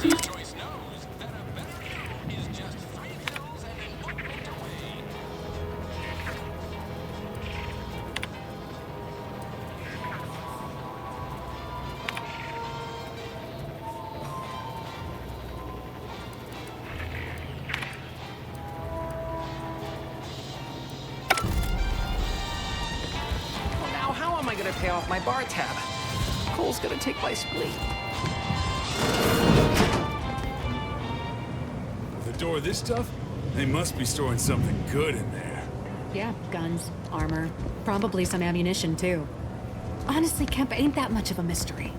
Choice knows that a better you is just 3 pills and an ointment away. Well, now how am I gonna pay off my bar tab? Cole's gonna take my spleen. The door this tough? They must be storing something good in there. Yeah, guns, armor, probably some ammunition too. Honestly, Kemp ain't that much of a mystery.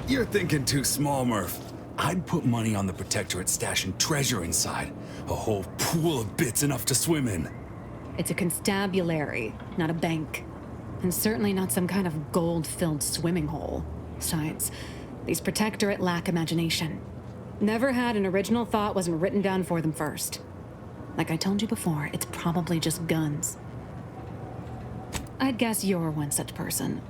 You're thinking too small, Murph. I'd put money on the Protectorate stashing treasure inside. A whole pool of bits enough to swim in. It's a constabulary, not a bank. And certainly not some kind of gold-filled swimming hole. Besides, these Protectorate lack imagination. Never had an original thought wasn't written down for them first. Like I told you before, it's probably just guns. I'd guess you're one such person.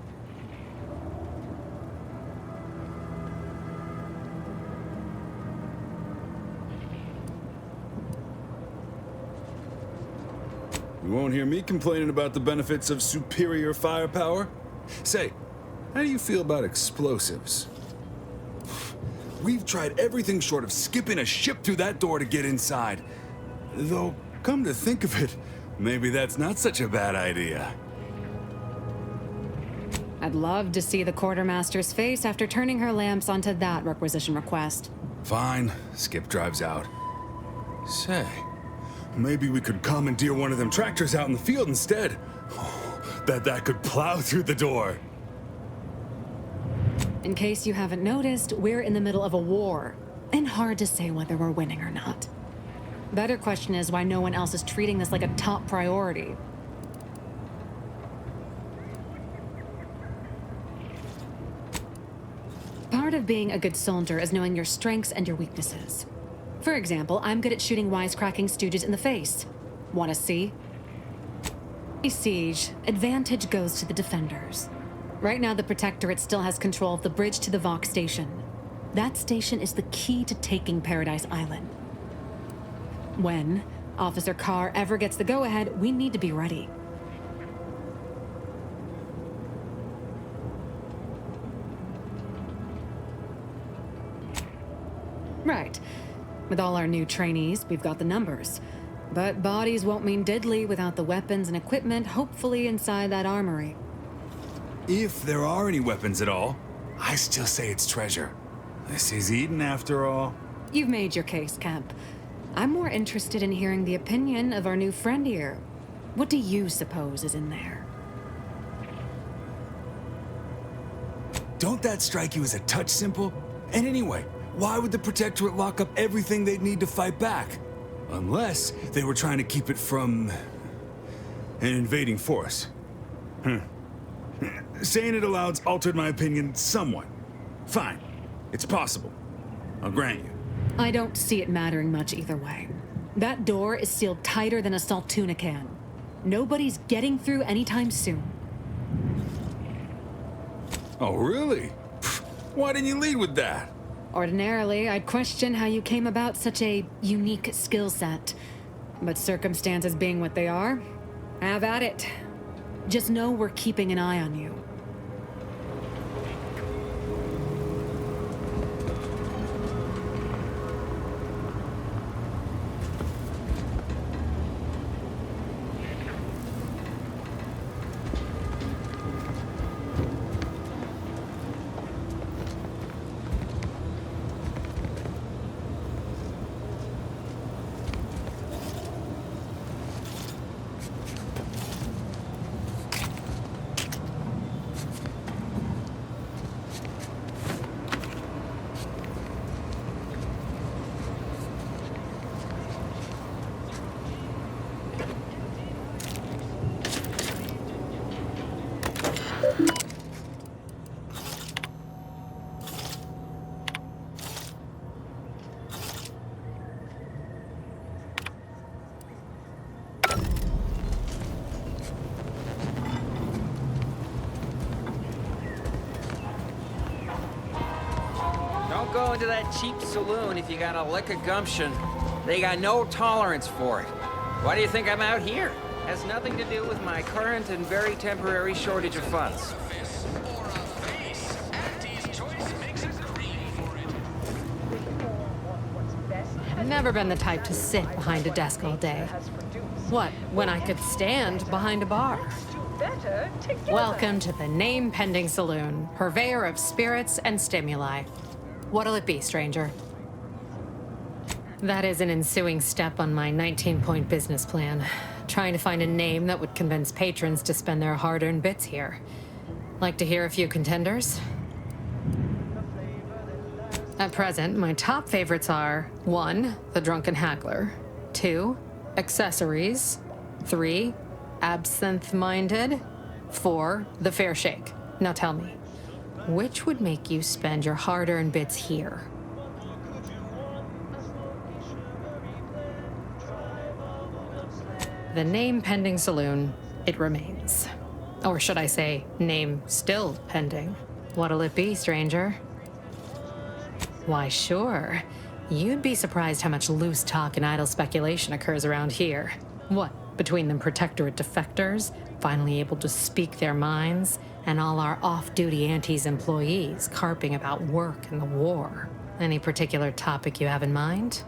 You won't hear me complaining about the benefits of superior firepower. Say, how do you feel about explosives? We've tried everything short of skipping a ship through that door to get inside. Though, come to think of it, maybe that's not such a bad idea. I'd love to see the quartermaster's face after turning her lamps onto that requisition request. Fine, Skip drives out. Say, maybe we could commandeer one of them tractors out in the field instead. That could plow through the door. In case you haven't noticed, we're in the middle of a war, and hard to say whether we're winning or not. Better question is why no one else is treating this like a top priority. Part of being a good soldier is knowing your strengths and your weaknesses. For example, I'm good at shooting wisecracking stooges in the face. Want to see? A siege, advantage goes to the defenders. Right now, the Protectorate still has control of the bridge to the Vox station. That station is the key to taking Paradise Island. When Officer Carr ever gets the go-ahead, we need to be ready. Right. With all our new trainees, we've got the numbers. But bodies won't mean diddly without the weapons and equipment hopefully inside that armory. If there are any weapons at all, I still say it's treasure. This is Eden after all. You've made your case, Kemp. I'm more interested in hearing the opinion of our new friend here. What do you suppose is in there? Don't that strike you as a touch simple? And anyway, why would the Protectorate lock up everything they'd need to fight back? Unless they were trying to keep it from an invading force. Saying it aloud's altered my opinion somewhat. Fine. It's possible. I'll grant you. I don't see it mattering much either way. That door is sealed tighter than a salt tuna can. Nobody's getting through anytime soon. Oh, really? Why didn't you lead with that? Ordinarily, I'd question how you came about such a unique skill set. But circumstances being what they are, have at it. Just know we're keeping an eye on you. Don't go into that cheap saloon if you got a lick of gumption. They got no tolerance for it. Why do you think I'm out here? Has nothing to do with my current and very temporary shortage of funds. Surface or a face. Auntie's choice makes a green for it. I've never been the type to sit behind a desk all day. What, when I could stand behind a bar? Welcome to the name-pending saloon, purveyor of spirits and stimuli. What'll it be, stranger? That is an ensuing step on my 19-point business plan. Trying to find a name that would convince patrons to spend their hard-earned bits here. Like to hear a few contenders? At present, my top favorites are 1. The Drunken Haggler, 2. Accessories, 3. Absinthe-Minded, 4. The Fair Shake. Now tell me, which would make you spend your hard-earned bits here? The name pending saloon, it remains. Or should I say, name still pending. What'll it be, stranger? Why, sure. You'd be surprised how much loose talk and idle speculation occurs around here. What, between the Protectorate defectors, finally able to speak their minds, and all our off-duty Auntie's employees carping about work and the war. Any particular topic you have in mind?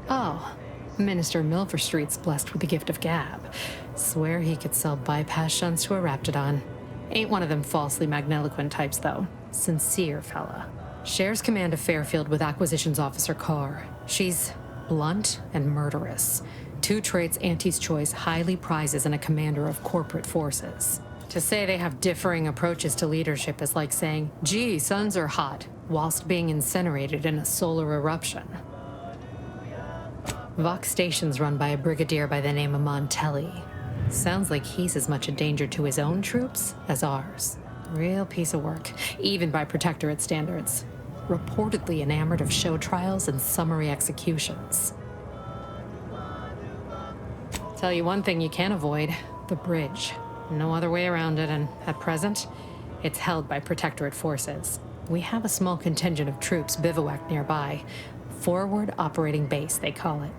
Oh, Minister Milverstreet's blessed with the gift of gab. Swear he could sell bypass shunts to a raptidon. Ain't one of them falsely magniloquent types, though. Sincere fella. Shares command of Fairfield with Acquisitions Officer Carr. She's blunt and murderous. 2 traits Auntie's choice highly prizes in a commander of corporate forces. To say they have differing approaches to leadership is like saying, gee, suns are hot, whilst being incinerated in a solar eruption. Vox Station's run by a brigadier by the name of Montelli. Sounds like he's as much a danger to his own troops as ours. Real piece of work, even by Protectorate standards. Reportedly enamored of show trials and summary executions. Tell you one thing you can't avoid, the bridge. No other way around it, and at present, it's held by Protectorate forces. We have a small contingent of troops bivouacked nearby. Forward Operating Base, they call it.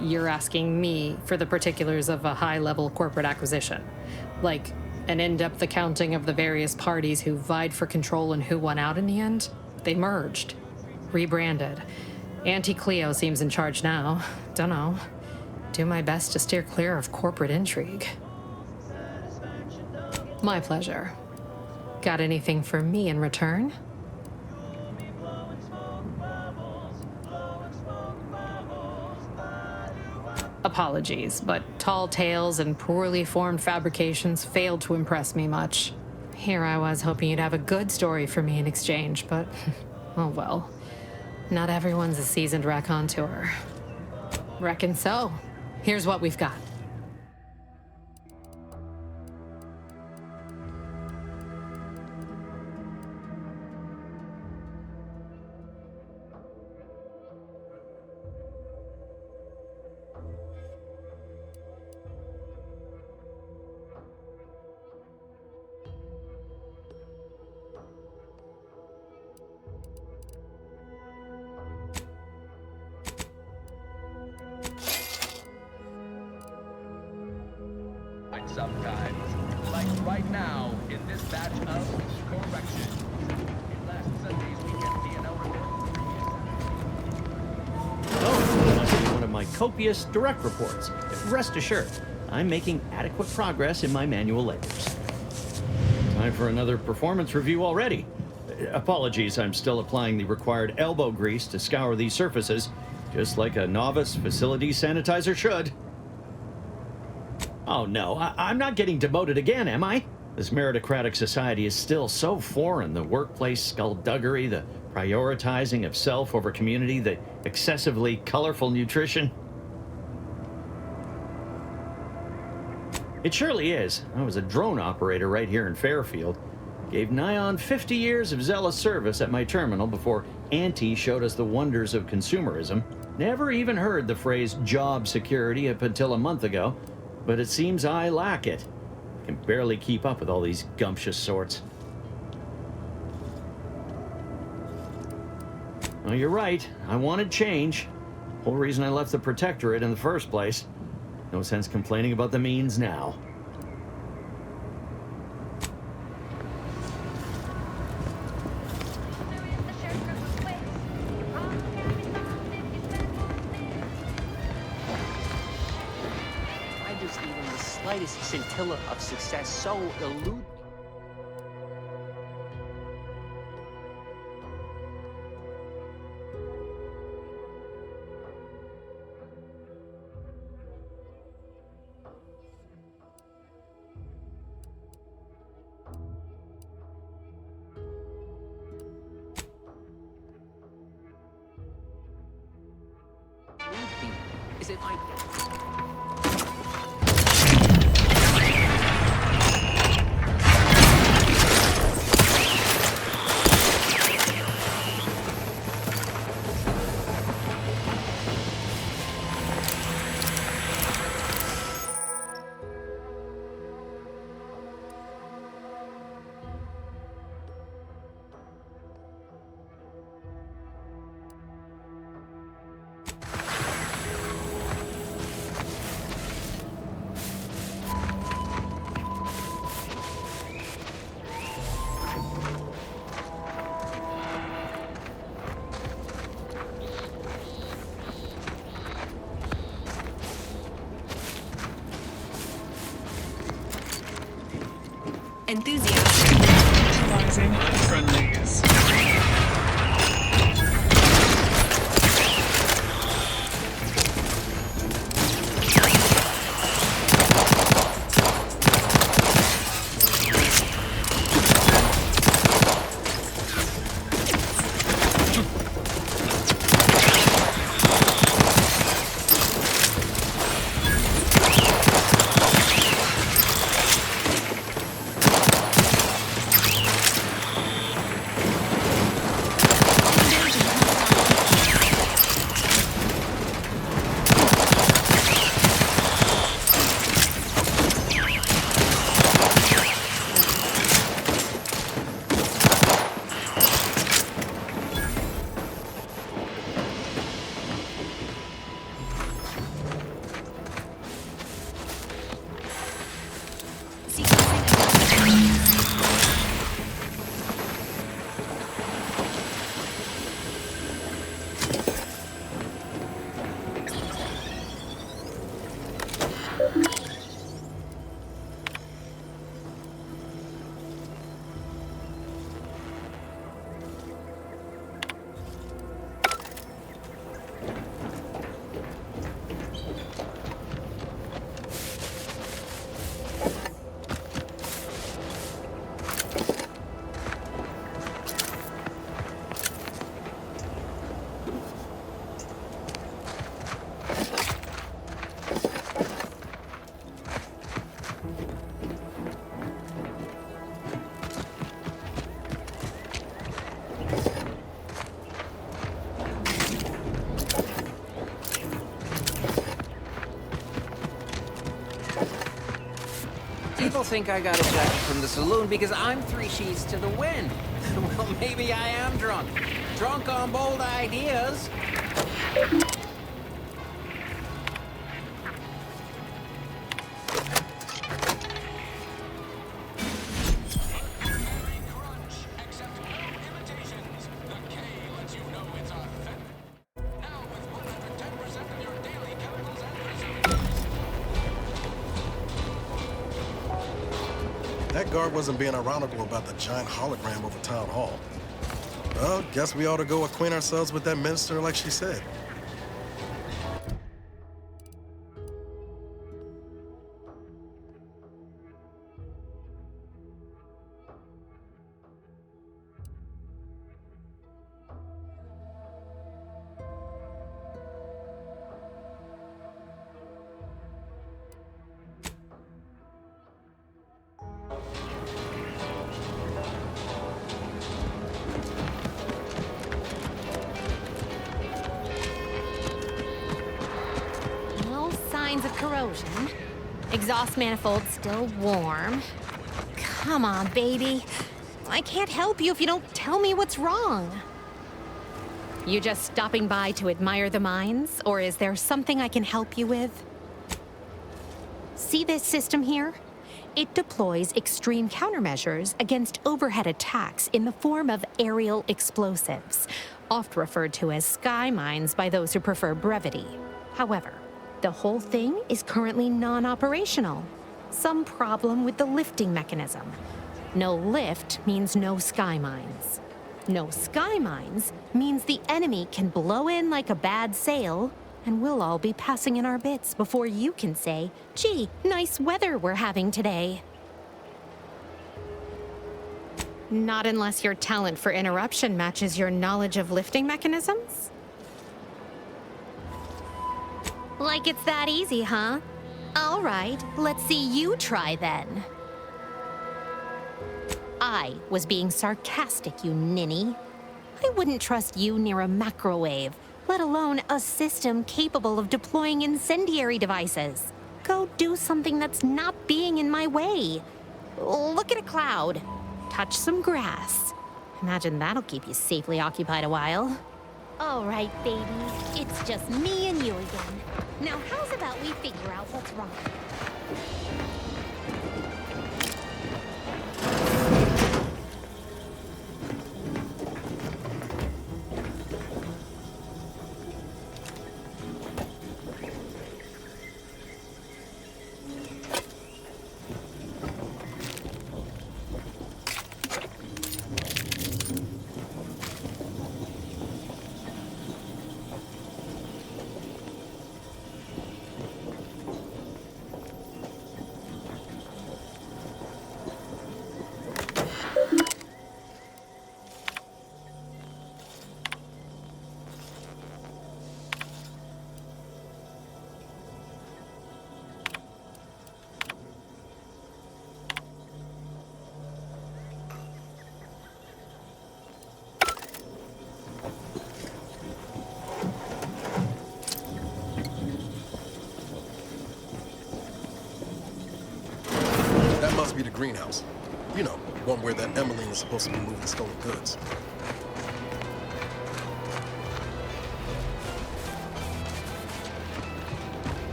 You're asking me for the particulars of a high-level corporate acquisition. Like an in-depth accounting of the various parties who vied for control and who won out in the end? They merged. Rebranded. Auntie Cleo seems in charge now. Dunno. Do my best to steer clear of corporate intrigue. My pleasure. Got anything for me in return? Apologies, but tall tales and poorly formed fabrications failed to impress me much. Here I was hoping you'd have a good story for me in exchange, but oh well. Not everyone's a seasoned raconteur. Reckon so. Here's what we've got. Sometimes, like right now, in this batch of corrections. In last Sunday's weekend P&L report. Oh, this must be one of my copious direct reports. Rest assured, I'm making adequate progress in my manual labors. Time for another performance review already. Apologies, I'm still applying the required elbow grease to scour these surfaces, just like a novice facility sanitizer should. Oh no, I'm not getting demoted again, am I? This meritocratic society is still so foreign. The workplace skullduggery, the prioritizing of self over community, the excessively colorful nutrition. It surely is. I was a drone operator right here in Fairfield. Gave nigh on 50 years of zealous service at my terminal before Auntie showed us the wonders of consumerism. Never even heard the phrase job security up until a month ago. But it seems I lack it. Can barely keep up with all these gumptious sorts. Well, you're right. I wanted change. Whole reason I left the Protectorate in the first place. No sense complaining about the means now. Why does even the slightest scintilla of success so elude me? Is it my... Enthusiasm. Neutralizing unfriendlies. People think I got ejected from the saloon because I'm 3 sheets to the wind. Well, maybe I am drunk. Drunk on bold ideas. That guard wasn't being ironical about the giant hologram over town hall. Well, guess we ought to go acquaint ourselves with that minister like she said. Signs of corrosion. Exhaust manifold still warm. Come on, baby. I can't help you if you don't tell me what's wrong. You just stopping by to admire the mines, or is there something I can help you with? See this system here? It deploys extreme countermeasures against overhead attacks in the form of aerial explosives, oft referred to as sky mines by those who prefer brevity. However, the whole thing is currently non-operational. Some problem with the lifting mechanism. No lift means no sky mines. No sky mines means the enemy can blow in like a bad sail, and we'll all be passing in our bits before you can say, "Gee, nice weather we're having today." Not unless your talent for interruption matches your knowledge of lifting mechanisms? Like it's that easy, huh? All right, let's see you try then. I was being sarcastic, you ninny. I wouldn't trust you near a macrowave, let alone a system capable of deploying incendiary devices. Go do something that's not being in my way. Look at a cloud. Touch some grass. Imagine that'll keep you safely occupied a while. All right, baby. It's just me and you again. Now, how's about we figure out what's wrong? Must be the greenhouse. You know, one where that Emmeline is supposed to be moving stolen goods.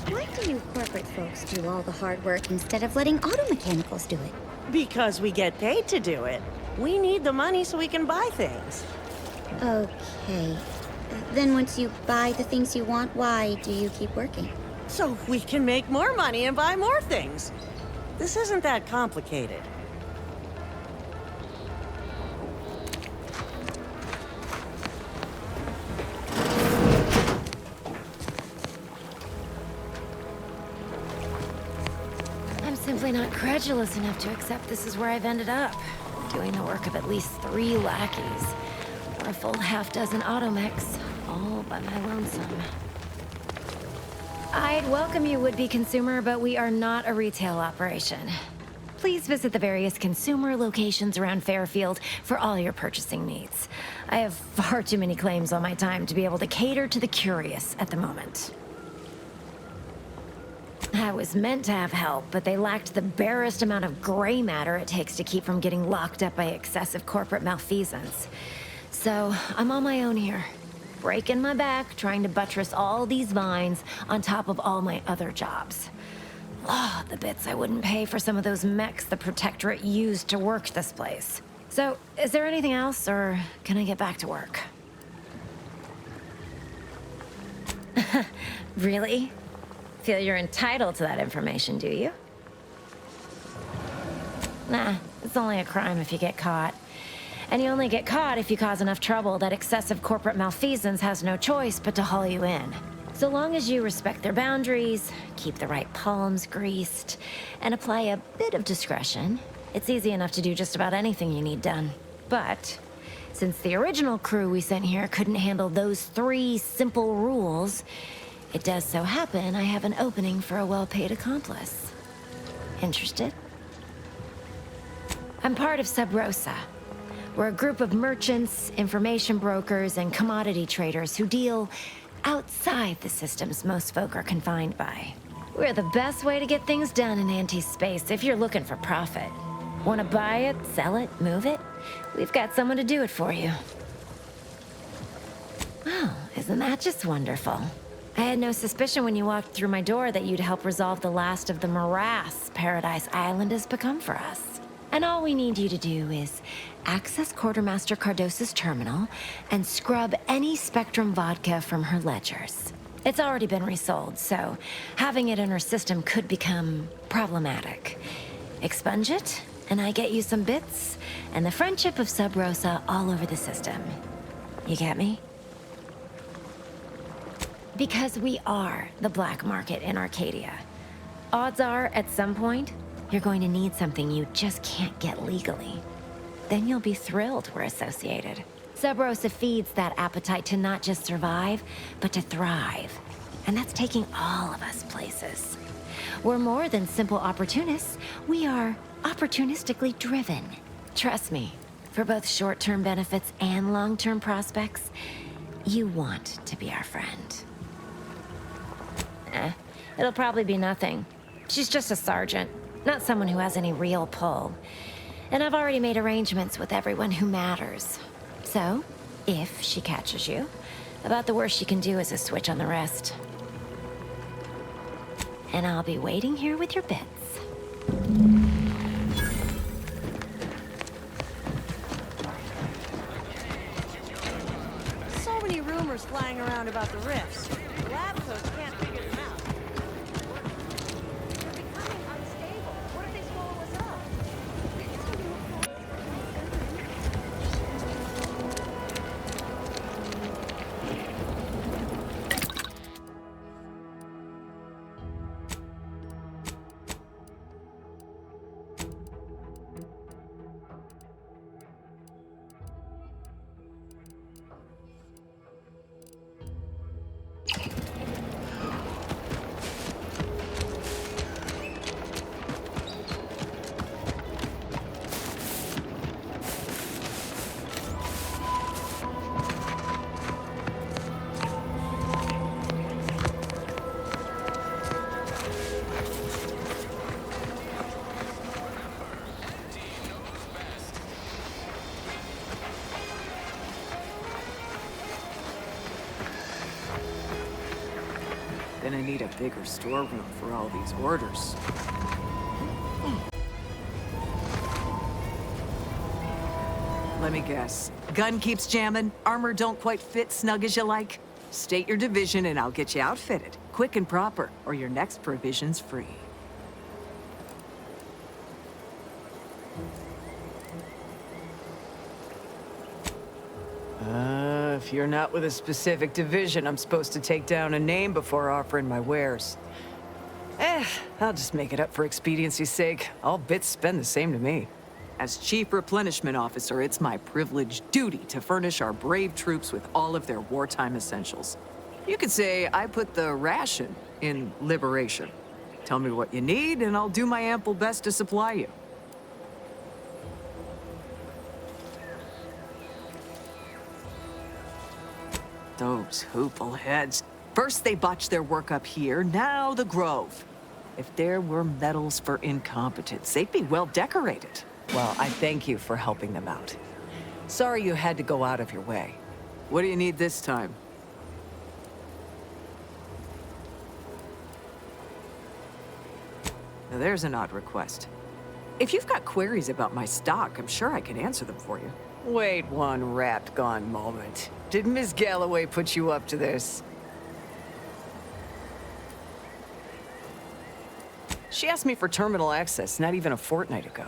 Why do you corporate folks do all the hard work instead of letting auto mechanicals do it? Because we get paid to do it. We need the money so we can buy things. Okay. Then once you buy the things you want, why do you keep working? So we can make more money and buy more things. This isn't that complicated. I'm simply not credulous enough to accept this is where I've ended up. Doing the work of at least 3 lackeys. Or a full half-dozen automechs, all by my lonesome. I'd welcome you, would-be consumer, but we are not a retail operation. Please visit the various consumer locations around Fairfield for all your purchasing needs. I have far too many claims on my time to be able to cater to the curious at the moment. I was meant to have help, but they lacked the barest amount of gray matter it takes to keep from getting locked up by excessive corporate malfeasance. So, I'm on my own here. Breaking my back, trying to buttress all these vines on top of all my other jobs. Oh, the bits I wouldn't pay for some of those mechs the Protectorate used to work this place. So, is there anything else, or can I get back to work? Really? Feel you're entitled to that information, do you? Nah, it's only a crime if you get caught. And you only get caught if you cause enough trouble that excessive corporate malfeasance has no choice but to haul you in. So long as you respect their boundaries, keep the right palms greased, and apply a bit of discretion, it's easy enough to do just about anything you need done. But since the original crew we sent here couldn't handle those 3 simple rules, it does so happen I have an opening for a well-paid accomplice. Interested? I'm part of Sub Rosa. We're a group of merchants, information brokers, and commodity traders who deal outside the systems most folk are confined by. We're the best way to get things done in anti-space if you're looking for profit. Want to buy it, sell it, move it? We've got someone to do it for you. Oh, isn't that just wonderful? I had no suspicion when you walked through my door that you'd help resolve the last of the morass Paradise Island has become for us. And all we need you to do is access Quartermaster Cardos's terminal and scrub any Spectrum vodka from her ledgers. It's already been resold, so having it in her system could become problematic. Expunge it, and I get you some bits, and the friendship of Sub Rosa all over the system. You get me? Because we are the black market in Arcadia. Odds are, at some point, you're going to need something you just can't get legally. Then you'll be thrilled we're associated. Sub Rosa feeds that appetite to not just survive, but to thrive. And that's taking all of us places. We're more than simple opportunists. We are opportunistically driven. Trust me, for both short-term benefits and long-term prospects, you want to be our friend. It'll probably be nothing. She's just a sergeant, not someone who has any real pull. And I've already made arrangements with everyone who matters. So, if she catches you, about the worst she can do is a switch on the wrist. And I'll be waiting here with your bits. So many rumors flying around about the rifts. The lab coats can't figure them out. They're becoming unstable. What if they swallow us up? Then I need a bigger storeroom for all these orders. Let me guess. Gun keeps jamming, armor don't quite fit snug as you like. State your division and I'll get you outfitted, quick and proper, or your next provision's free. If you're not with a specific division, I'm supposed to take down a name before offering my wares. I'll just make it up for expediency's sake. All bits spend the same to me. As Chief Replenishment Officer, it's my privileged duty to furnish our brave troops with all of their wartime essentials. You could say I put the ration in liberation. Tell me what you need, and I'll do my ample best to supply you. Those hoople heads. First they botched their work up here, now the Grove. If there were medals for incompetence, they'd be well decorated. Well, I thank you for helping them out. Sorry you had to go out of your way. What do you need this time? Now there's an odd request. If you've got queries about my stock, I'm sure I can answer them for you. Wait one rat-gone moment. Did Ms. Galloway put you up to this? She asked me for terminal access not even a fortnight ago.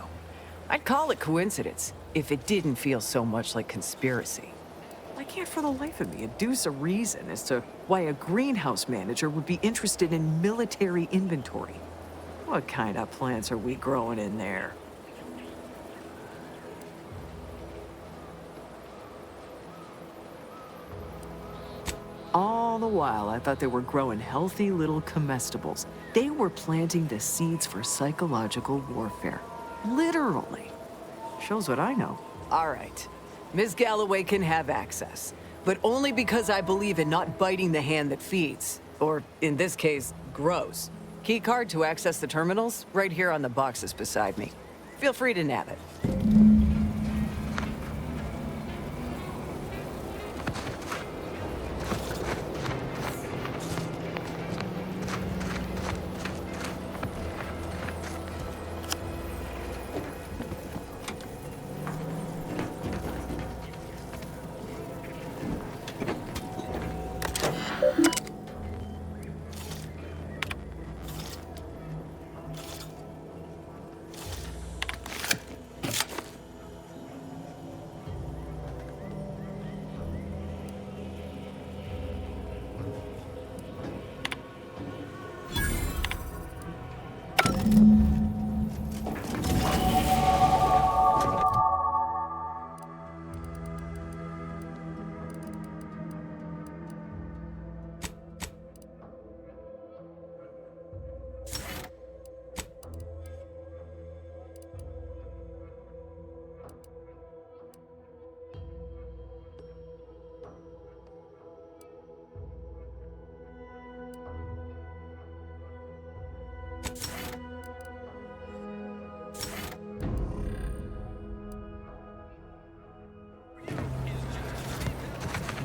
I'd call it coincidence if it didn't feel so much like conspiracy. I can't for the life of me adduce a reason as to why a greenhouse manager would be interested in military inventory. What kind of plants are we growing in there? All the while, I thought they were growing healthy little comestibles. They were planting the seeds for psychological warfare. Literally. Shows what I know. All right. Ms. Galloway can have access, but only because I believe in not biting the hand that feeds. Or, in this case, grows. Key card to access the terminals, right here on the boxes beside me. Feel free to nab it.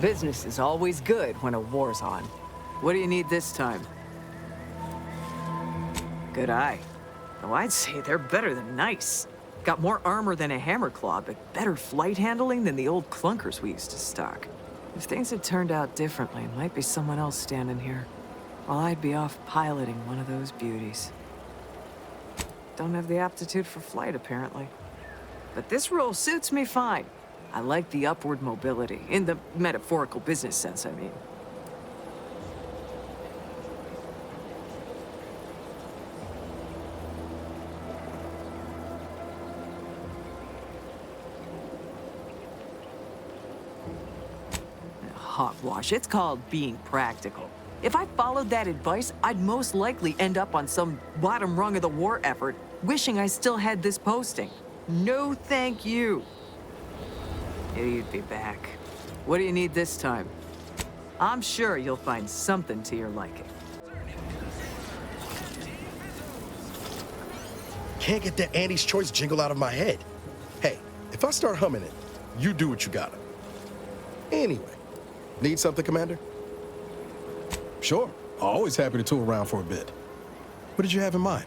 Business is always good when a war's on. What do you need this time? Good eye. Though I'd say they're better than nice. Got more armor than a hammerclaw, but better flight handling than the old clunkers we used to stock. If things had turned out differently, it might be someone else standing here. While I'd be off piloting one of those beauties. Don't have the aptitude for flight, apparently. But this role suits me fine. I like the upward mobility, in the metaphorical business sense, I mean. Hogwash, it's called being practical. If I followed that advice, I'd most likely end up on some bottom rung of the war effort, wishing I still had this posting. No thank you. Yeah, you'd be back. What do you need this time? I'm sure you'll find something to your liking. Can't get that Andy's Choice jingle out of my head. Hey, if I start humming it, you do what you gotta. Anyway, need something, Commander? Sure, always happy to tool around for a bit. What did you have in mind?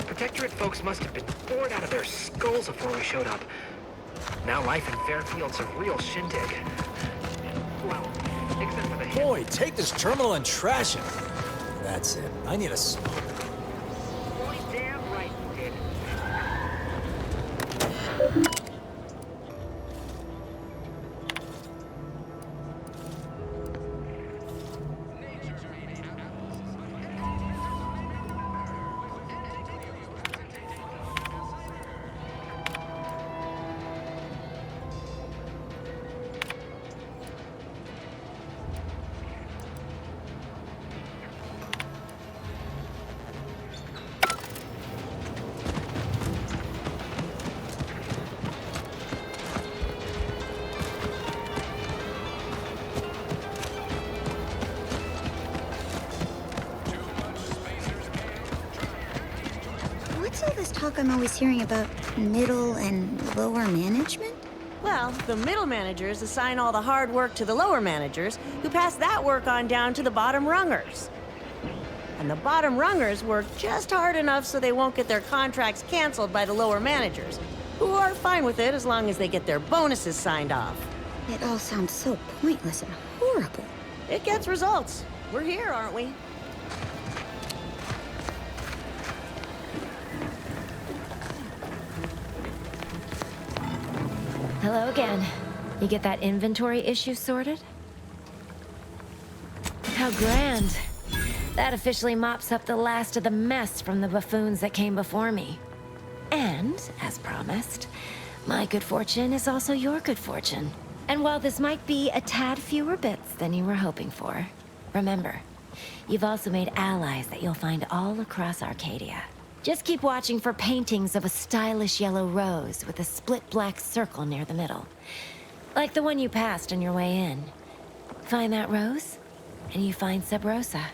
Protectorate folks must have been bored out of their skulls before we showed up. Now life in Fairfield's a real shindig. Well, except for the... Boy, take this terminal and trash it. That's it. I need a smoke. Boy, damn right you did. What's all this talk I'm always hearing about middle and lower management? Well, the middle managers assign all the hard work to the lower managers, who pass that work on down to the bottom rungers. And the bottom rungers work just hard enough so they won't get their contracts canceled by the lower managers, who are fine with it as long as they get their bonuses signed off. It all sounds so pointless and horrible. It gets results. We're here, aren't we? Hello again. You get that inventory issue sorted? How grand. That officially mops up the last of the mess from the buffoons that came before me. And, as promised, my good fortune is also your good fortune. And while this might be a tad fewer bits than you were hoping for, remember, you've also made allies that you'll find all across Arcadia. Just keep watching for paintings of a stylish yellow rose with a split black circle near the middle. Like the one you passed on your way in. Find that rose, and you find Sub Rosa.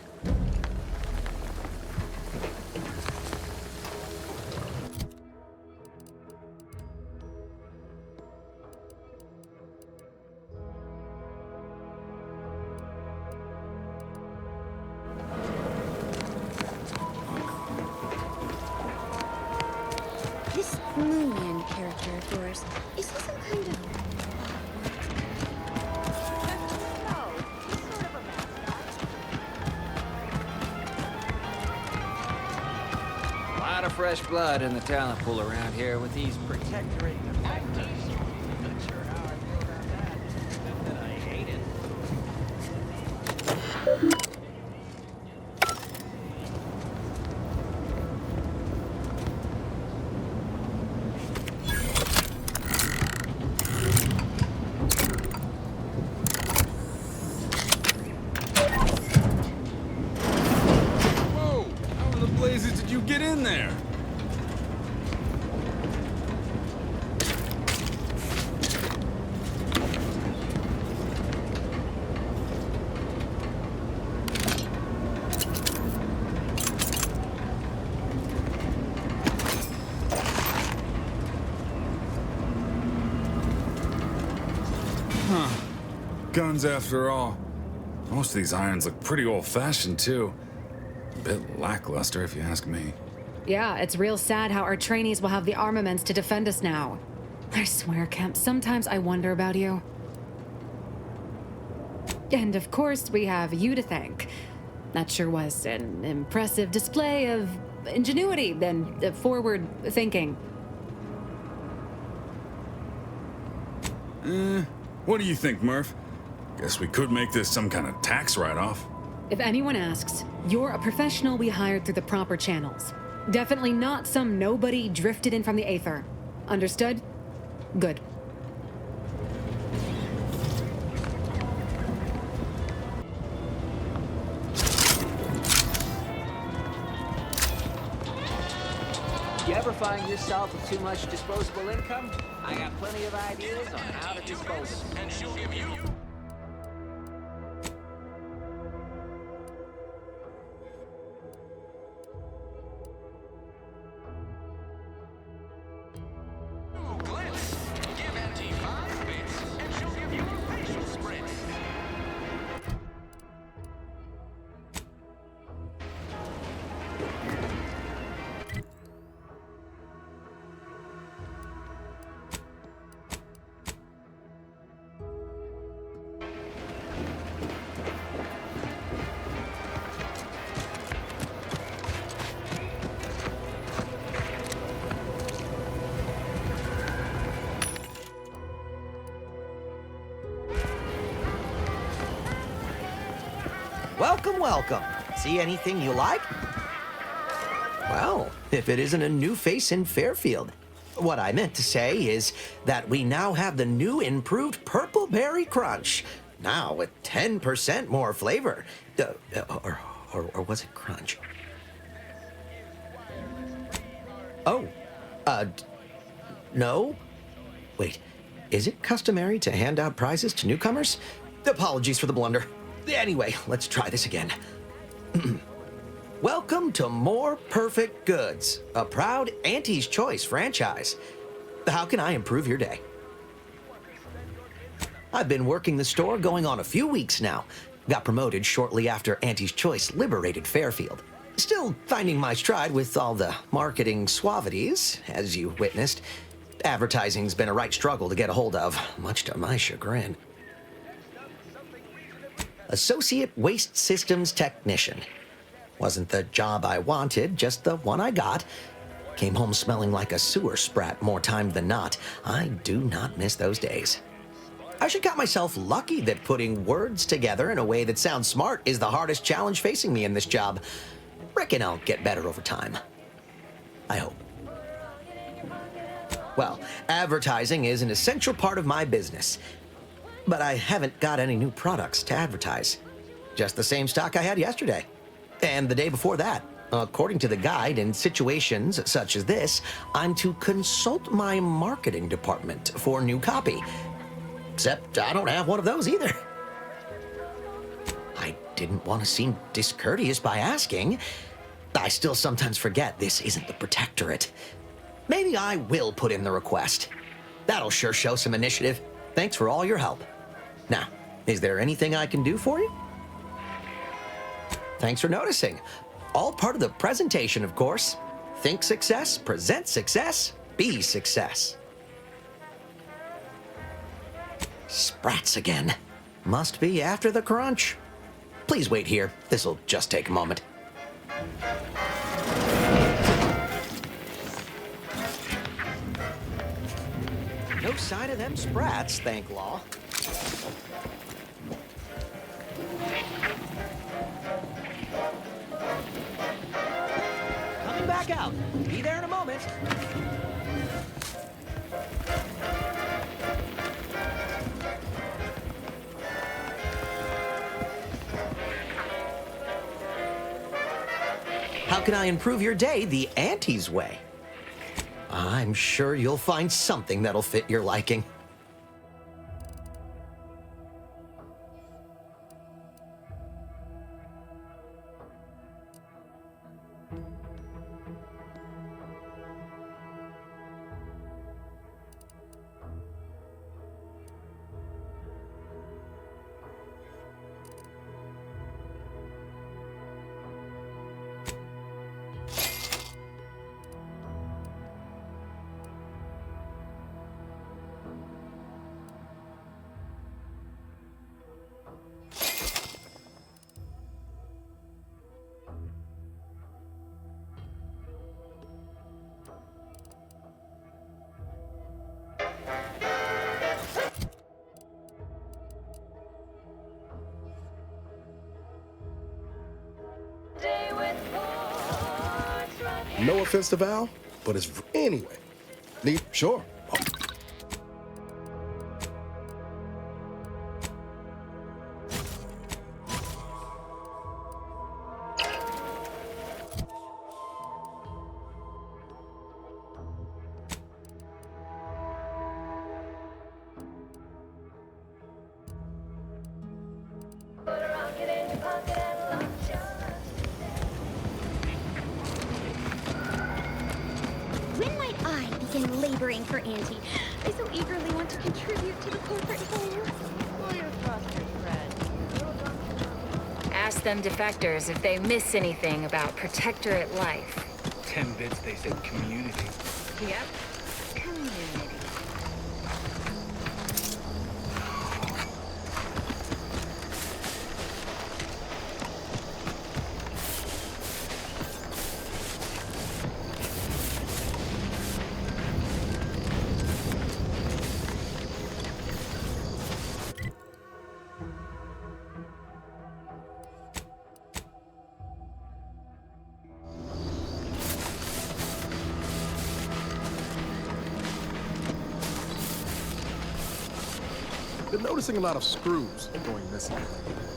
This Moon Man character of yours, is he some kind of... lot of fresh blood in the talent pool around here with these Protectorate defectors. Not sure how I feel about that, except that I hate it. Whoa! How in the blazes did you get in there? Guns after all. Most of these irons look pretty old-fashioned, too. A bit lackluster, if you ask me. Yeah, it's real sad how our trainees will have the armaments to defend us now. I swear, Kemp, sometimes I wonder about you. And of course, we have you to thank. That sure was an impressive display of ingenuity and forward thinking. What do you think, Murph? Guess we could make this some kind of tax write-off. If anyone asks, you're a professional we hired through the proper channels. Definitely not some nobody drifted in from the aether. Understood? Good. You ever find yourself with too much disposable income? I got plenty of ideas on how to dispose of it. And she'll give you... Glitz. Give Auntie 5 bits, and she'll give you a facial spritz. Welcome, welcome. See anything you like? Well, if it isn't a new face in Fairfield. What I meant to say is that we now have the new improved Purple Berry Crunch. Now with 10% more flavor. Or was it Crunch? Oh, no? Wait, is it customary to hand out prizes to newcomers? Apologies for the blunder. Anyway, let's try this again. Welcome to More Perfect Goods, a proud Auntie's Choice franchise. How can I improve your day? I've been working the store going on a few weeks now. Got promoted shortly after Auntie's Choice liberated Fairfield. Still finding my stride with all the marketing suavities, as you witnessed. Advertising's been a right struggle to get a hold of, much to my chagrin. Associate Waste Systems Technician. Wasn't the job I wanted, just the one I got. Came home smelling like a sewer sprat more time than not. I do not miss those days. I should count myself lucky that putting words together in a way that sounds smart is the hardest challenge facing me in this job. Reckon I'll get better over time. I hope. Well, advertising is an essential part of my business. But I haven't got any new products to advertise. Just the same stock I had yesterday. And the day before that. According to the guide, in situations such as this, I'm to consult my marketing department for new copy. Except I don't have one of those either. I didn't want to seem discourteous by asking. I still sometimes forget this isn't the Protectorate. Maybe I will put in the request. That'll sure show some initiative. Thanks for all your help. Now, is there anything I can do for you? Thanks for noticing. All part of the presentation, of course. Think success, present success, be success. Sprats again. Must be after the crunch. Please wait here. This'll just take a moment. No sign of them sprats, thank law. Coming back out. Be there in a moment. How can I improve your day the Auntie's way? I'm sure you'll find something that'll fit your liking. No offense to Val, but it's anyway. Need sure. When might I begin laboring for Auntie? I so eagerly want to contribute to the corporate whole. Ask them defectors if they miss anything about Protectorate life. 10 bits, they said community. Yep. Community. Been noticing a lot of screws going missing on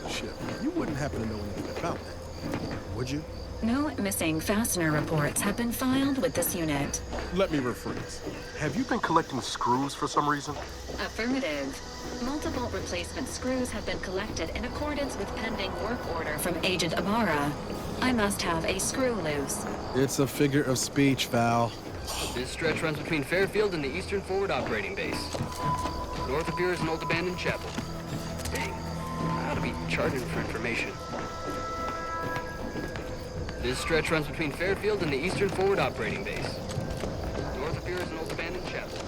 the ship. You wouldn't happen to know anything about that, would you? No missing fastener reports have been filed with this unit. Let me rephrase. Have you been collecting screws for some reason? Affirmative. Multiple replacement screws have been collected in accordance with pending work order from Agent Amara. I must have a screw loose. It's a figure of speech, Val. This stretch runs between Fairfield and the Eastern Forward Operating Base. North appears an old abandoned chapel. Dang, I ought to be charging for information. This stretch runs between Fairfield and the Eastern Forward Operating Base. North appears an old abandoned chapel.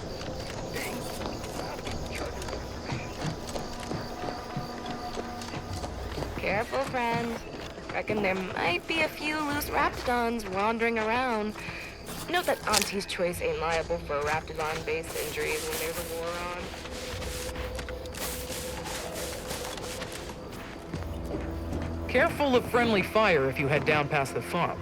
Dang, I ought to be charging for information. Careful, friend. Reckon there might be a few loose raptidons wandering around. Note that Auntie's Choice ain't liable for raptidon-based injuries when there's a war on. Careful of friendly fire if you head down past the farm.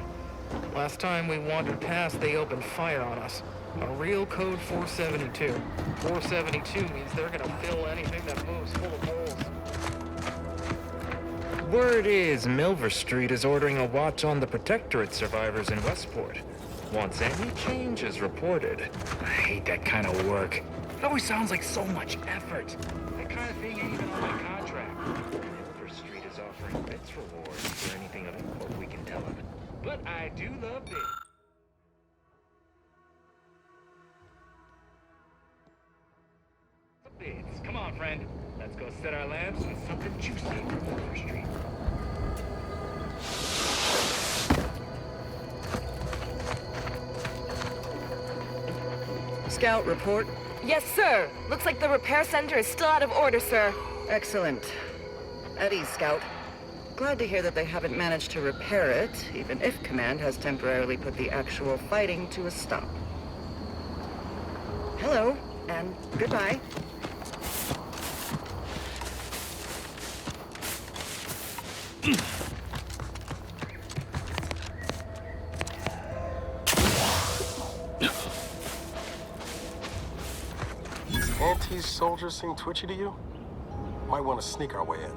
Last time we wandered past, they opened fire on us. A real code 472. 472 means they're gonna fill anything that moves full of holes. Word is Milver Street is ordering a watch on the Protectorate survivors in Westport. Once any change is reported. I hate that kind of work. It always sounds like so much effort. That kind of thing ain't even on my contract. Milver Street is offering bits rewards for anything of import we can tell them. But I do love bits. Bits. Come on, friend. Let's go set our lamps with something juicy from Milver Street. Scout, report. Yes, sir. Looks like the repair center is still out of order, sir. Excellent. At ease, Scout. Glad to hear that they haven't managed to repair it, even if Command has temporarily put the actual fighting to a stop. Hello. And goodbye. Auntie's soldiers seem twitchy to you? Might want to sneak our way in.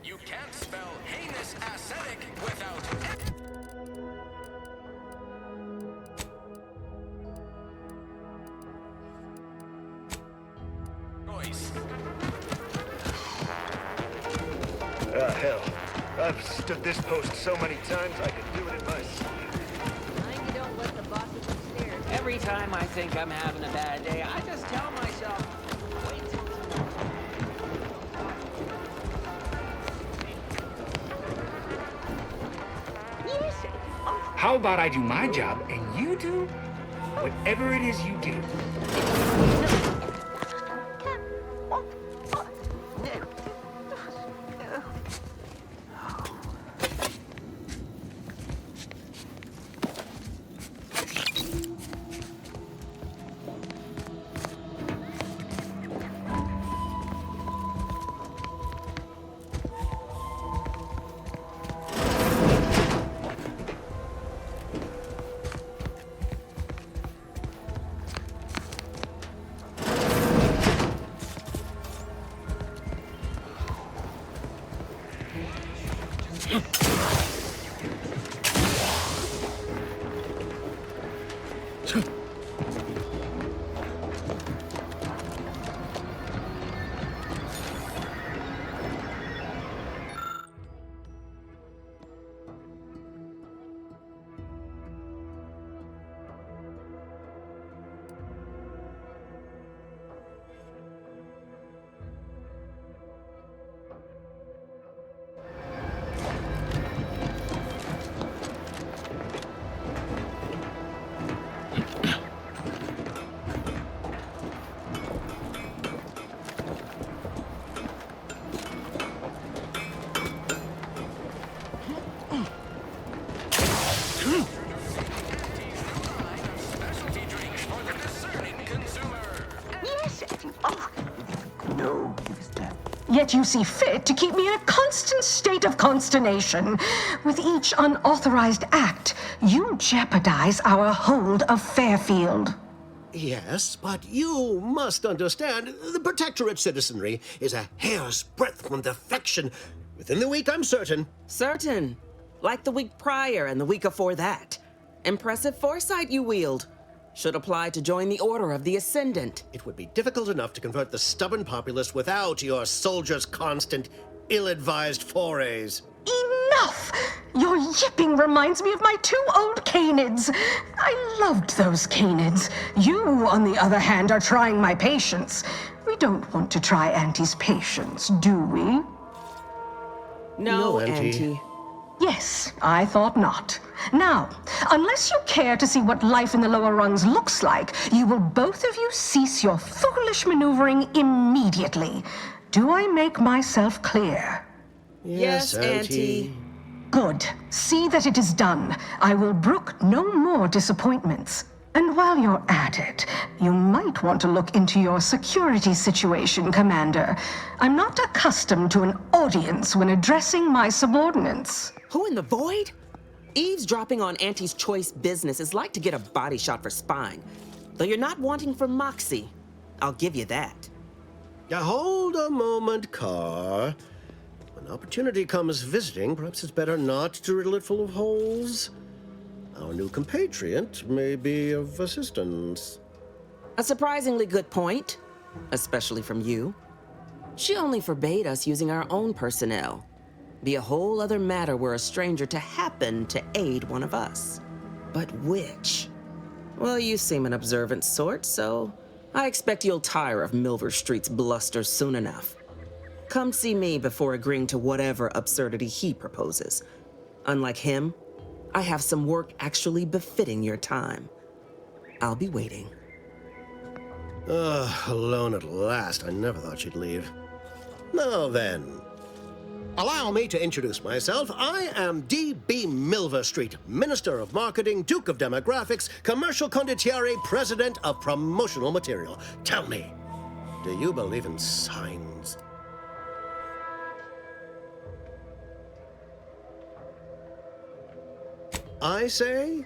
You can't spell heinous ascetic without choice. Hell. I've stood this post so many times I could do it in my sleep. Mind you don't let the bosses upstairs. Every time I think I'm having a bad day, I just tell myself, wait till How about I do my job and you do whatever it is you do? Yet you see fit to keep me in a constant state of consternation. With each unauthorized act, you jeopardize our hold of Fairfield. Yes, but you must understand, the Protectorate citizenry is a hair's breadth from defection. Within the week, I'm certain. Certain. Like the week prior and the week before that. Impressive foresight you wield. Should apply to join the Order of the Ascendant. It would be difficult enough to convert the stubborn populace without your soldiers' constant, ill-advised forays. Enough! Your yipping reminds me of my 2 old canids. I loved those canids. You, on the other hand, are trying my patience. We don't want to try Auntie's patience, do we? No, Auntie. Yes, I thought not. Now, unless you care to see what life in the lower rungs looks like, you will both of you cease your foolish maneuvering immediately. Do I make myself clear? Yes, Auntie. Good. See that it is done. I will brook no more disappointments. And while you're at it, you might want to look into your security situation, Commander. I'm not accustomed to an audience when addressing my subordinates. Who in the void? Eavesdropping on Auntie's choice business is like to get a body shot for spying. Though you're not wanting for moxie. I'll give you that. Now hold a moment, Carr. When When opportunity comes visiting, perhaps it's better not to riddle it full of holes. Our new compatriot may be of assistance. A surprisingly good point, especially from you. She only forbade us using our own personnel. Be a whole other matter were a stranger to happen to aid one of us. But which? Well, you seem an observant sort, so I expect you'll tire of Milver Street's bluster soon enough. Come see me before agreeing to whatever absurdity he proposes. Unlike him, I have some work actually befitting your time. I'll be waiting. Alone at last. I never thought she'd leave. Now then, allow me to introduce myself. I am D.B. Milver Street, Minister of Marketing, Duke of Demographics, Commercial Condottieri, President of Promotional Material. Tell me, do you believe in signs? I say,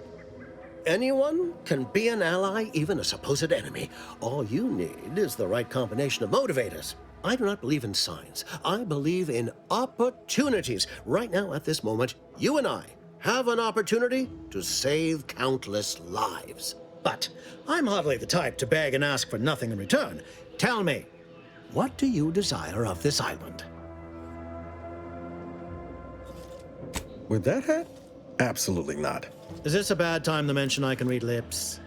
anyone can be an ally, even a supposed enemy. All you need is the right combination of motivators. I do not believe in signs. I believe in opportunities. Right now, at this moment, you and I have an opportunity to save countless lives. But I'm hardly the type to beg and ask for nothing in return. Tell me, what do you desire of this island? With that hat? Absolutely not. Is this a bad time to mention I can read lips?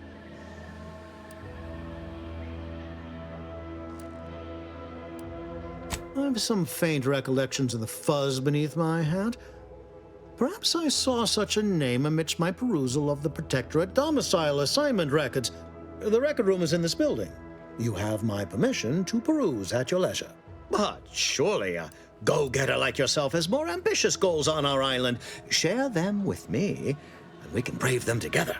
I have some faint recollections of the fuzz beneath my hat. Perhaps I saw such a name amidst my perusal of the Protectorate domicile assignment records. The record room is in this building. You have my permission to peruse at your leisure. But surely a go-getter like yourself has more ambitious goals on our island. Share them with me, and we can brave them together.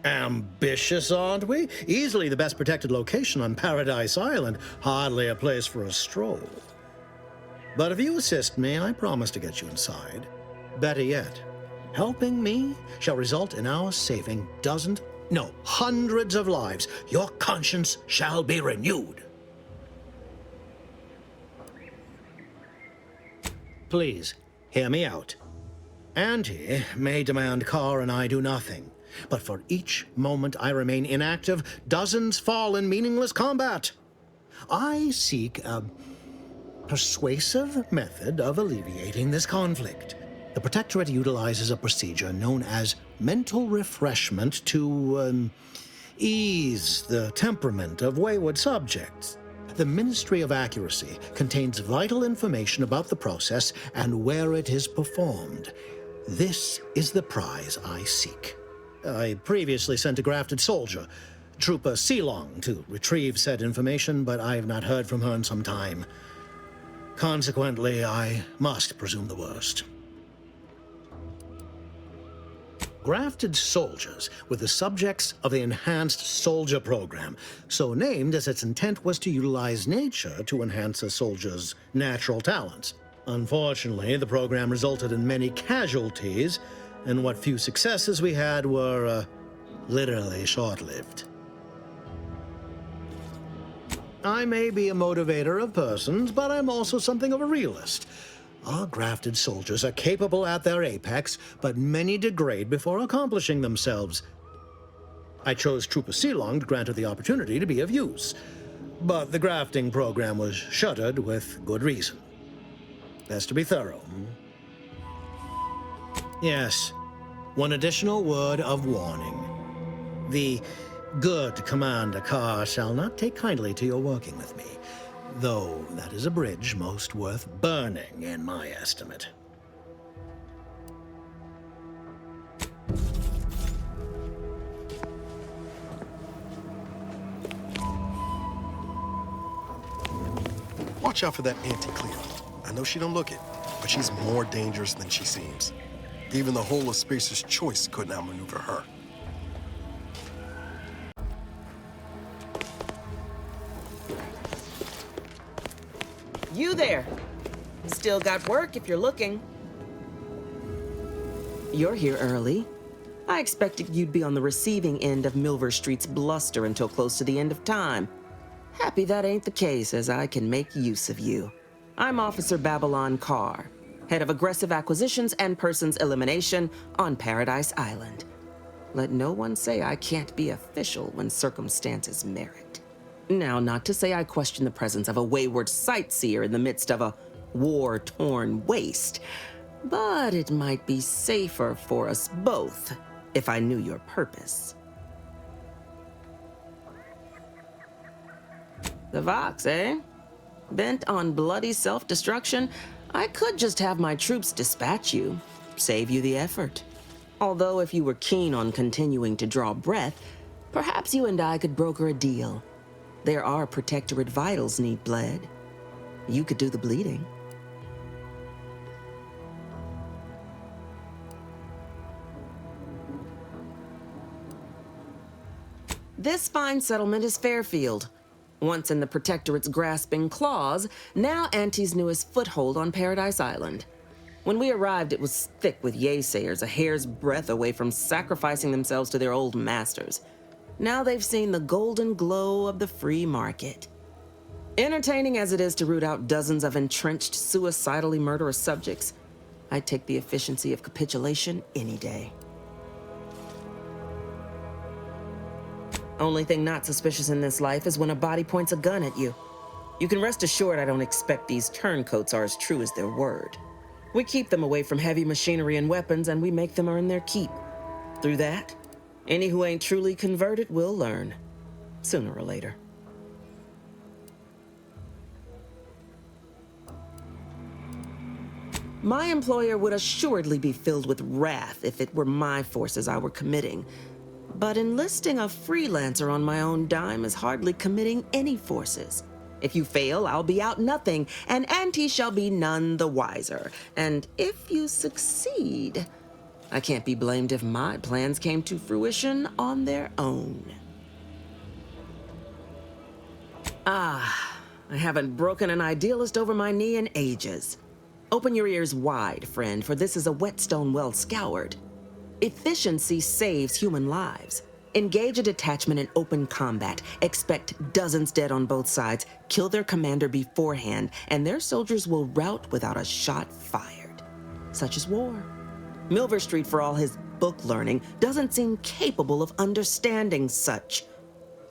Ambitious, aren't we? Easily the best protected location on Paradise Island. Hardly a place for a stroll. But if you assist me, I promise to get you inside. Better yet, helping me shall result in our saving dozens, no, hundreds of lives. Your conscience shall be renewed. Please, hear me out. Auntie may demand Carr and I do nothing, but for each moment I remain inactive, dozens fall in meaningless combat. I seek a persuasive method of alleviating this conflict. The Protectorate utilizes a procedure known as mental refreshment to ease the temperament of wayward subjects. The Ministry of Accuracy contains vital information about the process and where it is performed. This is the prize I seek. I previously sent a grafted soldier, Trooper Sealong, to retrieve said information, but I have not heard from her in some time. Consequently, I must presume the worst. Grafted soldiers were the subjects of the Enhanced Soldier Program, so named as its intent was to utilize nature to enhance a soldier's natural talents. Unfortunately, the program resulted in many casualties, and what few successes we had were, literally short-lived. I may be a motivator of persons, but I'm also something of a realist. Our grafted soldiers are capable at their apex, but many degrade before accomplishing themselves. I chose Trooper Sealong to grant her the opportunity to be of use, but the grafting program was shuttered with good reason. Best to be thorough. Yes, one additional word of warning. The good Commander Carr shall not take kindly to your working with me, though that is a bridge most worth burning in my estimate. Watch out for that Auntie Cleo. I know she don't look it, but she's more dangerous than she seems. Even the whole of Spacer's Choice couldn't outmaneuver her. You there. Still got work if you're looking. You're here early. I expected you'd be on the receiving end of Milver Street's bluster until close to the end of time. Happy that ain't the case, as I can make use of you. I'm Officer Babylon Carr, head of aggressive acquisitions and persons elimination on Paradise Island. Let no one say I can't be official when circumstances merit. Now, not to say I question the presence of a wayward sightseer in the midst of a war-torn waste, but it might be safer for us both if I knew your purpose. The Vox, eh? Bent on bloody self-destruction? I could just have my troops dispatch you, save you the effort. Although if you were keen on continuing to draw breath, perhaps you and I could broker a deal. There are Protectorate vitals need bled. You could do the bleeding. This fine settlement is Fairfield. Once in the Protectorate's grasping claws, now Auntie's newest foothold on Paradise Island. When we arrived, it was thick with yaysayers, a hair's breadth away from sacrificing themselves to their old masters. Now they've seen the golden glow of the free market. Entertaining as it is to root out dozens of entrenched, suicidally murderous subjects, I'd take the efficiency of capitulation any day. Only thing not suspicious in this life is when a body points a gun at you. You can rest assured I don't expect these turncoats are as true as their word. We keep them away from heavy machinery and weapons, and we make them earn their keep. Through that, any who ain't truly converted will learn, sooner or later. My employer would assuredly be filled with wrath if it were my forces I were committing. But enlisting a freelancer on my own dime is hardly committing any forces. If you fail, I'll be out nothing, and Auntie shall be none the wiser. And if you succeed, I can't be blamed if my plans came to fruition on their own. I haven't broken an idealist over my knee in ages. Open your ears wide, friend, for this is a whetstone well scoured. Efficiency saves human lives. Engage a detachment in open combat. Expect dozens dead on both sides. Kill their commander beforehand, and their soldiers will rout without a shot fired. Such is war. Milver Street, for all his book learning, doesn't seem capable of understanding such.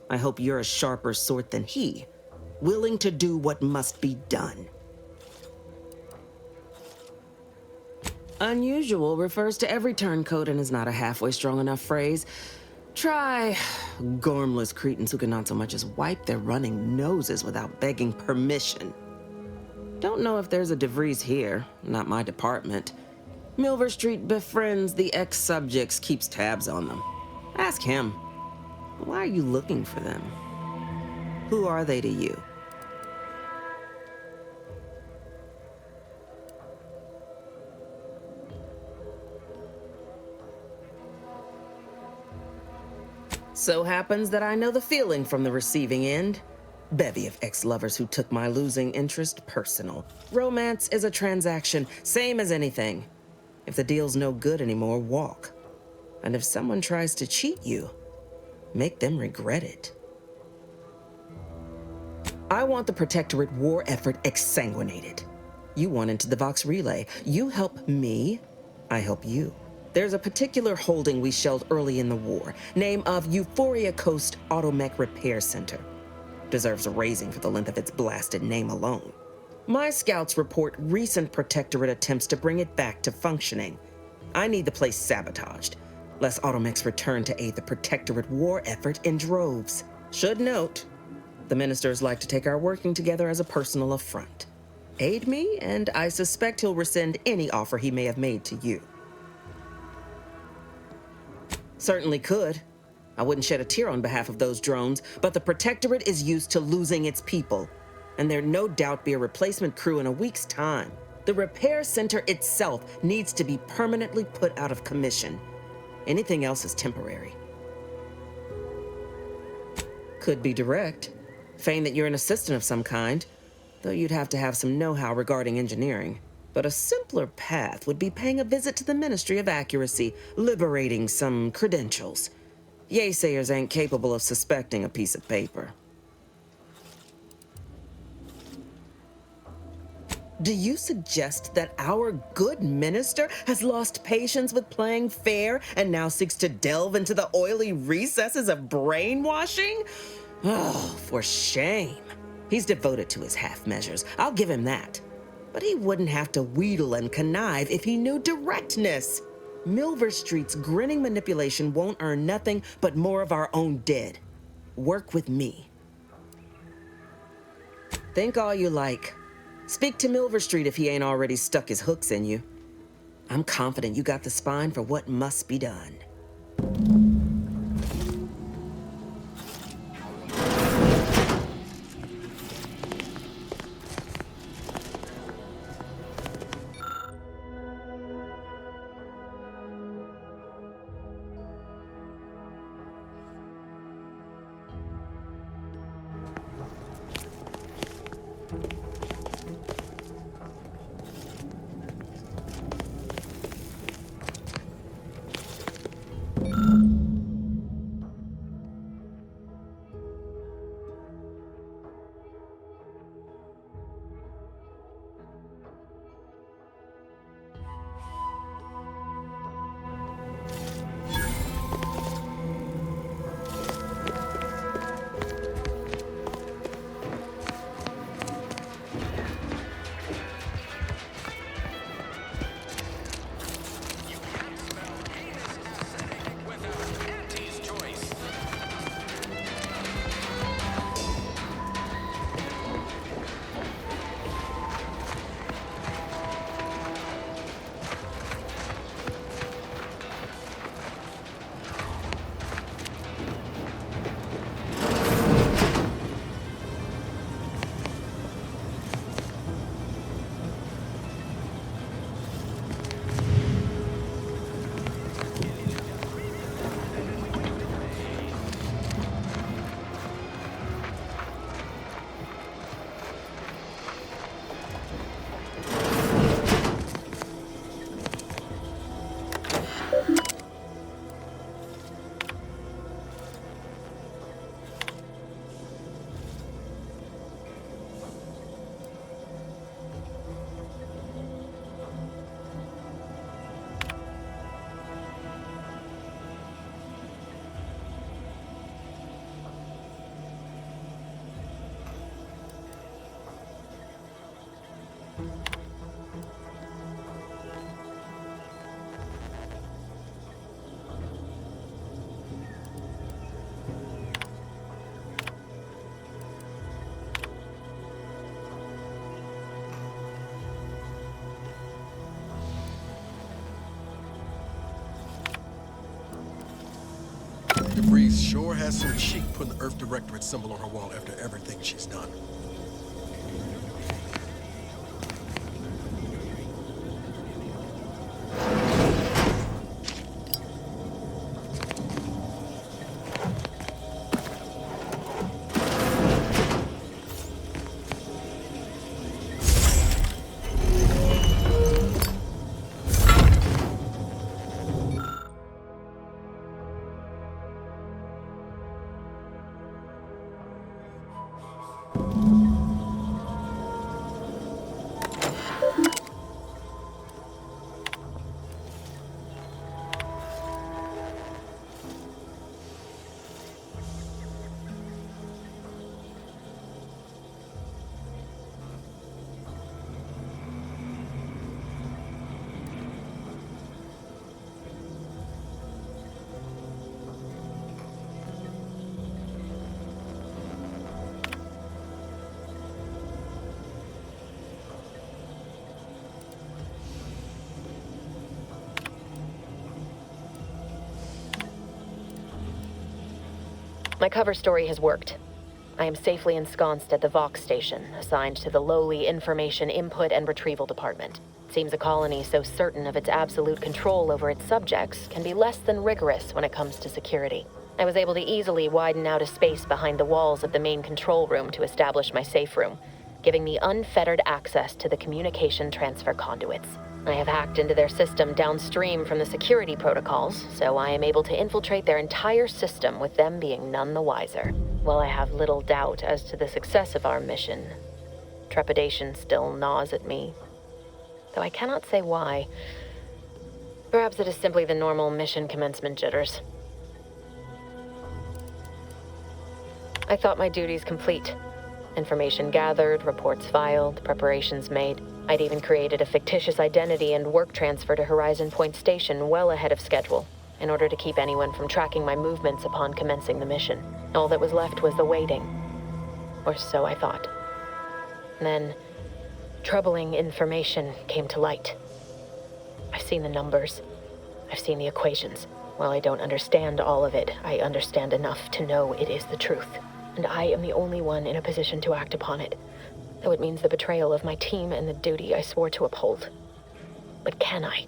I hope you're a sharper sort than he, willing to do what must be done. Unusual refers to every turncoat and is not a halfway strong enough phrase. Try gormless cretins who can not so much as wipe their running noses without begging permission. Don't know if there's a DeVries here, not my department. Milver Street befriends the ex-subjects, keeps tabs on them. Ask him, why are you looking for them? Who are they to you? So happens that I know the feeling from the receiving end. Bevy of ex-lovers who took my losing interest personal. Romance is a transaction, same as anything. If the deal's no good anymore, walk. And if someone tries to cheat you, make them regret it. I want the Protectorate war effort exsanguinated. You want into the Vox Relay. You help me, I help you. There's a particular holding we shelled early in the war, name of Euphoria Coast Automech Repair Center. Deserves a raising for the length of its blasted name alone. My scouts report recent Protectorate attempts to bring it back to functioning. I need the place sabotaged, lest Automechs return to aid the Protectorate war effort in droves. Should note, the ministers like to take our working together as a personal affront. Aid me, and I suspect he'll rescind any offer he may have made to you. Certainly could. I wouldn't shed a tear on behalf of those drones, but the Protectorate is used to losing its people, and there'd no doubt be a replacement crew in a week's time. The repair center itself needs to be permanently put out of commission. Anything else is temporary. Could be direct. Feign that you're an assistant of some kind, though you'd have to have some know-how regarding engineering. But a simpler path would be paying a visit to the Ministry of Accuracy, liberating some credentials. Yaysayers ain't capable of suspecting a piece of paper. Do you suggest that our good minister has lost patience with playing fair and now seeks to delve into the oily recesses of brainwashing? Oh, for shame. He's devoted to his half measures. I'll give him that. But he wouldn't have to wheedle and connive if he knew directness. Milver Street's grinning manipulation won't earn nothing but more of our own dead. Work with me. Think all you like. Speak to Milver Street if he ain't already stuck his hooks in you. I'm confident you got the spine for what must be done. Breeze sure has some cheek putting the Earth Directorate symbol on her wall after everything she's done. My cover story has worked. I am safely ensconced at the Vox station, assigned to the lowly Information Input and Retrieval Department. It seems a colony so certain of its absolute control over its subjects can be less than rigorous when it comes to security. I was able to easily widen out a space behind the walls of the main control room to establish my safe room, giving me unfettered access to the communication transfer conduits. I have hacked into their system downstream from the security protocols, so I am able to infiltrate their entire system with them being none the wiser. While I have little doubt as to the success of our mission, Trepidation still gnaws at me, though I cannot say why. Perhaps it is simply the normal mission commencement jitters. I thought my duties complete. Information gathered, reports filed, preparations made. I'd even created a fictitious identity and work transfer to Horizon Point Station well ahead of schedule, in order to keep anyone from tracking my movements upon commencing the mission. All that was left was the waiting. Or so I thought. Then, troubling information came to light. I've seen the numbers. I've seen the equations. While I don't understand all of it, I understand enough to know it is the truth. And I am the only one in a position to act upon it, though it means the betrayal of my team and the duty I swore to uphold. But can I?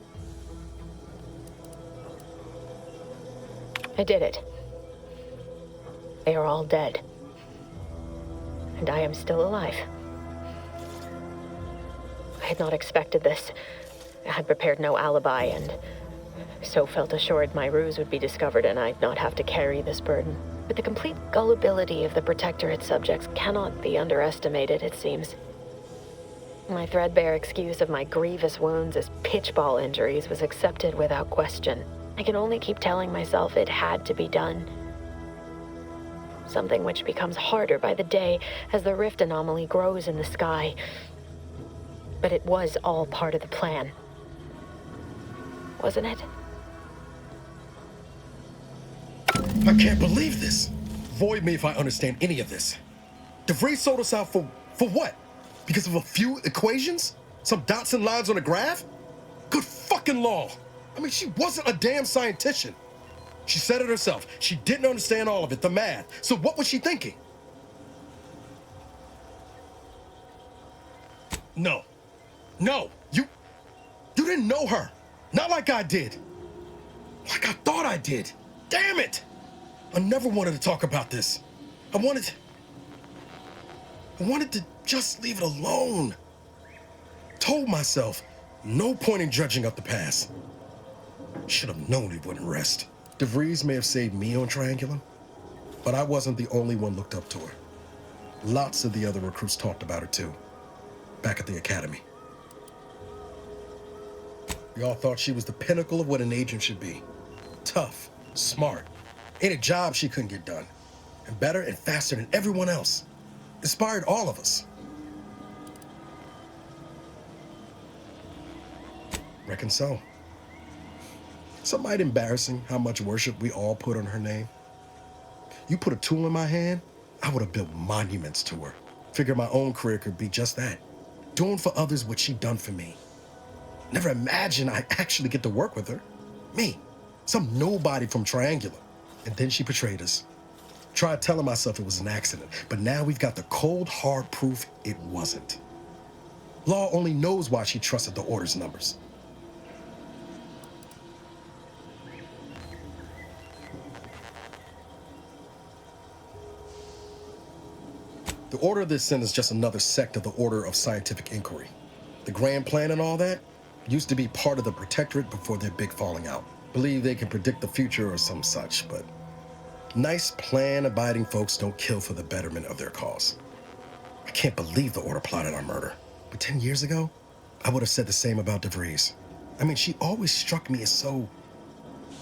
I did it. They are all dead. And I am still alive. I had not expected this. I had prepared no alibi, and so felt assured my ruse would be discovered and I'd not have to carry this burden. But the complete gullibility of the Protectorate subjects cannot be underestimated, it seems. My threadbare excuse of my grievous wounds as pitchball injuries was accepted without question. I can only keep telling myself it had to be done. Something which becomes harder by the day as the rift anomaly grows in the sky. But it was all part of the plan. Wasn't it? I can't believe this. Void me if I understand any of this. DeVries sold us out for what? Because of a few equations? Some dots and lines on a graph? Good fucking law. I mean, she wasn't a damn scientist. She said it herself. She didn't understand all of it, the math. So what was she thinking? No. No, you didn't know her. Not like I did. Like I thought I did. Damn it! I never wanted to talk about this. I wanted to just leave it alone. Told myself, no point in dredging up the past. Should have known it wouldn't rest. DeVries may have saved me on Triangulum, but I wasn't the only one looked up to her. Lots of the other recruits talked about her too, back at the academy. We all thought she was the pinnacle of what an agent should be. Tough, smart, ain't a job she couldn't get done. And better and faster than everyone else. Inspired all of us. Reckon so. Some might embarrassing how much worship we all put on her name. You put a tool in my hand, I would have built monuments to her. Figure my own career could be just that. Doing for others what she done for me. Never imagined I'd actually get to work with her. Me, some nobody from Triangulum. And then she betrayed us. Tried telling myself it was an accident, but now we've got the cold, hard proof it wasn't. Law only knows why she trusted the Order's numbers. The Order of the Ascent is just another sect of the Order of Scientific Inquiry. The grand plan and all that used to be part of the Protectorate before their big falling out. Believe they can predict the future or some such, but nice plan-abiding folks don't kill for the betterment of their cause. I can't believe the Order plotted our murder. But 10 years ago, I would have said the same about DeVries. I mean, she always struck me as so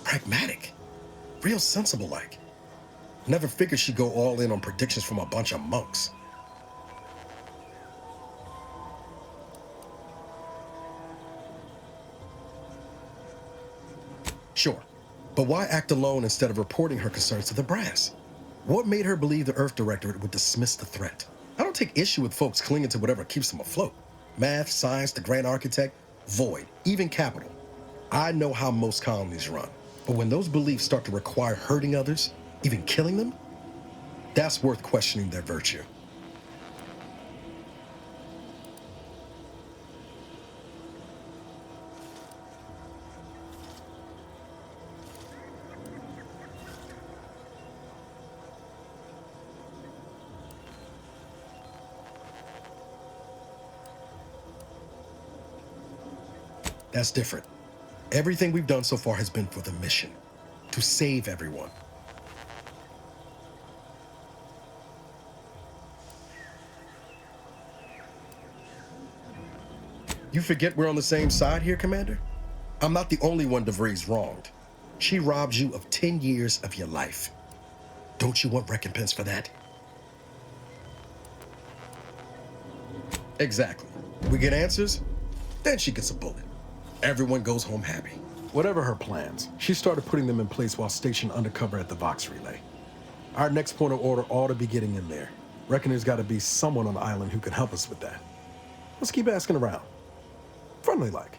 pragmatic, real sensible-like. Never figured she'd go all in on predictions from a bunch of monks. Sure, but why act alone instead of reporting her concerns to the brass? What made her believe the Earth Directorate would dismiss the threat? I don't take issue with folks clinging to whatever keeps them afloat. Math, science, the Grand Architect, Void, even Capital. I know how most colonies run. But when those beliefs start to require hurting others, even killing them, that's worth questioning their virtue. That's different. Everything we've done so far has been for the mission, to save everyone. You forget we're on the same side here, Commander? I'm not the only one DeVries wronged. She robbed you of 10 years of your life. Don't you want recompense for that? Exactly. We get answers, then she gets a bullet. Everyone goes home happy. Whatever her plans, she started putting them in place while stationed undercover at the Vox Relay. Our next point of order ought to be getting in there. Reckon there's got to be someone on the island who can help us with that. Let's keep asking around. Friendly like.